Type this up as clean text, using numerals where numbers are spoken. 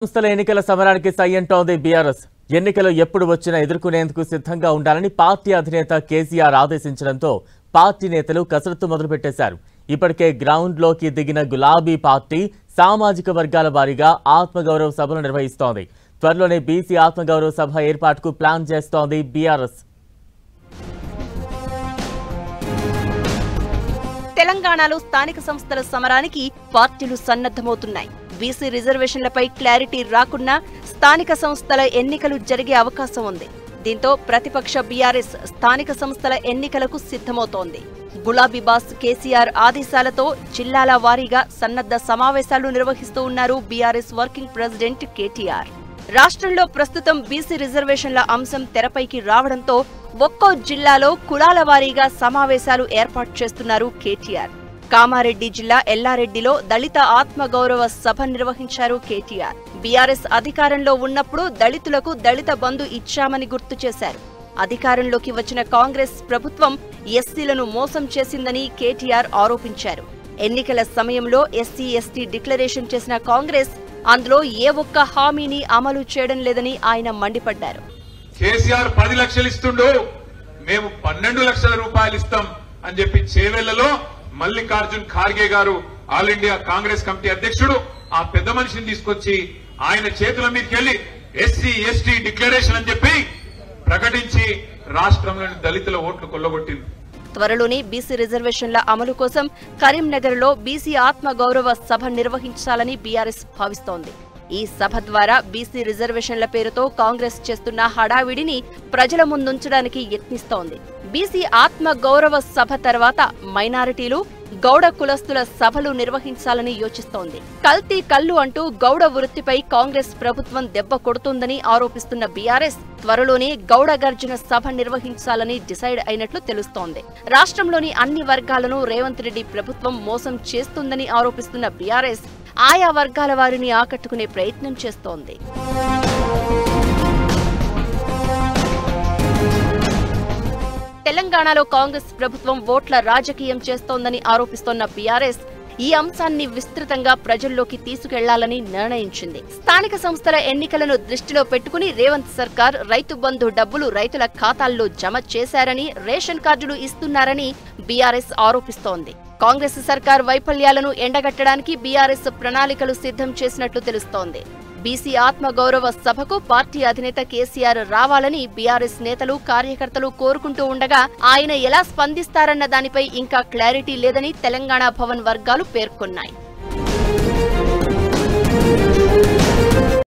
సంస్థల ఎన్నికల సమరానికి సై అంటోంది బీఆర్ఎస్. ఎన్నికలు ఎప్పుడు వచ్చినా ఎదుర్కొనేందుకు సిద్ధంగా ఉండాలని పార్టీ అధినేత కేసీఆర్ ఆదేశించడంతో పార్టీ నేతలు కసరత్తు మొదలుపెట్టేశారు. ఇప్పటికే గ్రౌండ్లోకి దిగిన గులాబీ పార్టీ సామాజిక వర్గాల వారీగా ఆత్మగౌరవ సభలు నిర్వహిస్తోంది. త్వరలోనే బీసీ ఆత్మగౌరవ సభ ఏర్పాటుకు ప్లాన్ చేస్తోంది బీఆర్ఎస్. తెలంగాణలో స్థానిక సంస్థల సమరానికి పార్టీలు సన్నద్ధమవుతున్నాయి. బీసీ రిజర్వేషన్లపై క్లారిటీ రాకున్నా స్థానిక సంస్థల ఎన్నికలు జరిగే అవకాశం ఉంది. దీంతో ప్రతిపక్ష బీఆర్ఎస్ స్థానిక సంస్థల ఎన్నికలకు సిద్ధమవుతోంది. గులాబీ బాస్ కేసీఆర్ ఆదేశాలతో జిల్లాల వారీగా సన్నద్ధ సమావేశాలు నిర్వహిస్తూ ఉన్నారు బీఆర్ఎస్ వర్కింగ్ ప్రెసిడెంట్ కేటీఆర్. రాష్ట్రంలో ప్రస్తుతం బీసీ రిజర్వేషన్ల అంశం తెరపైకి రావడంతో ఒక్కో జిల్లాలో కులాల వారీగా సమావేశాలు ఏర్పాటు చేస్తున్నారు కేటీఆర్. కామారెడ్డి జిల్లా ఎల్లారెడ్డిలో దళిత ఆత్మగౌరవ సభ నిర్వహించారు కేటీఆర్. బీఆర్ఎస్ అధికారంలో ఉన్నప్పుడు దళితులకు దళిత బంధు ఇచ్చామని గుర్తు చేశారు. అధికారంలోకి వచ్చిన కాంగ్రెస్ ప్రభుత్వం ఎస్సీలను మోసం చేసిందని కేటీఆర్ ఆరోపించారు. ఎన్నికల సమయంలో ఎస్సీ ఎస్టీ డిక్లరేషన్ చేసిన కాంగ్రెస్ అందులో ఏ ఒక్క హామీని అమలు చేయడం లేదని ఆయన మండిపడ్డారు. కేసీఆర్ 10 లక్షలు ఇస్తుండు, మేము 12 లక్షల రూపాయలు ఇస్తాం అని చెప్పి చేవెళ్లలో మల్లికార్జున్ ఖార్గే గారు ఆల్ ఇండియా కాంగ్రెస్ కమిటీ అధ్యక్షుడు ఆ పెద్ద మనిషిని తీసుకొచ్చి ఆయన చేతుల మీదకెళ్లి ఎస్సీ ఎస్టీ డిక్లరేషన్ అని చెప్పి ప్రకటించి రాష్ట్రంలోని దళితుల ఓట్లు కొల్లగొట్టింది. త్వరలోనే బీసీ రిజర్వేషన్ల అమలు కోసం కరీంనగర్లో బీసీ ఆత్మగౌరవ సభ నిర్వహించాలని బీఆర్ఎస్ భావిస్తోంది. ఈ సభ ద్వారా బీసీ రిజర్వేషన్ల పేరుతో కాంగ్రెస్ చేస్తున్న హడావిడిని ప్రజల ముందుంచడానికి యత్నిస్తోంది. బీసీ ఆత్మగౌరవ సభ తర్వాత మైనారిటీలు, గౌడ కులస్తుల సభలు నిర్వహించాలని యోచిస్తోంది. కల్తీ కల్లు అంటూ గౌడ వృత్తిపై కాంగ్రెస్ ప్రభుత్వం దెబ్బ కొడుతుందని ఆరోపిస్తున్న బీఆర్ఎస్ త్వరలోనే గౌడ గర్జన సభ నిర్వహించాలని డిసైడ్ అయినట్లు తెలుస్తోంది. రాష్ట్రంలోని అన్ని వర్గాలను రేవంత్ రెడ్డి ప్రభుత్వం మోసం చేస్తుందని ఆరోపిస్తున్న బీఆర్ఎస్ ఆయా వర్గాల వారిని ఆకట్టుకునే ప్రయత్నం చేస్తోంది. తెలంగాణలో కాంగ్రెస్ ప్రభుత్వం ఓట్ల రాజకీయం చేస్తోందని ఆరోపిస్తోన్న బీఆర్ఎస్ ఈ అంశాన్ని విస్తృతంగా ప్రజల్లోకి తీసుకెళ్లాలని నిర్ణయించింది. స్థానిక సంస్థల ఎన్నికలను దృష్టిలో పెట్టుకుని రేవంత్ సర్కార్ రైతు బంధు డబ్బులు రైతుల ఖాతాల్లో జమ చేశారని, రేషన్ కార్డులు ఇస్తున్నారని బీఆర్ఎస్ ఆరోపిస్తోంది. కాంగ్రెస్ సర్కార్ వైఫల్యాలను ఎండగట్టడానికి బీఆర్ఎస్ ప్రణాళికలు సిద్ధం చేసినట్లు తెలుస్తోంది. బీసీ ఆత్మగౌరవ సభకు పార్టీ అధినేత కేసీఆర్ రావాలని బీఆర్ఎస్ నేతలు, కార్యకర్తలు కోరుకుంటూ ఉండగా ఆయన ఎలా స్పందిస్తారన్న దానిపై ఇంకా క్లారిటీ లేదని తెలంగాణ భవన్ వర్గాలు పేర్కొన్నాయి.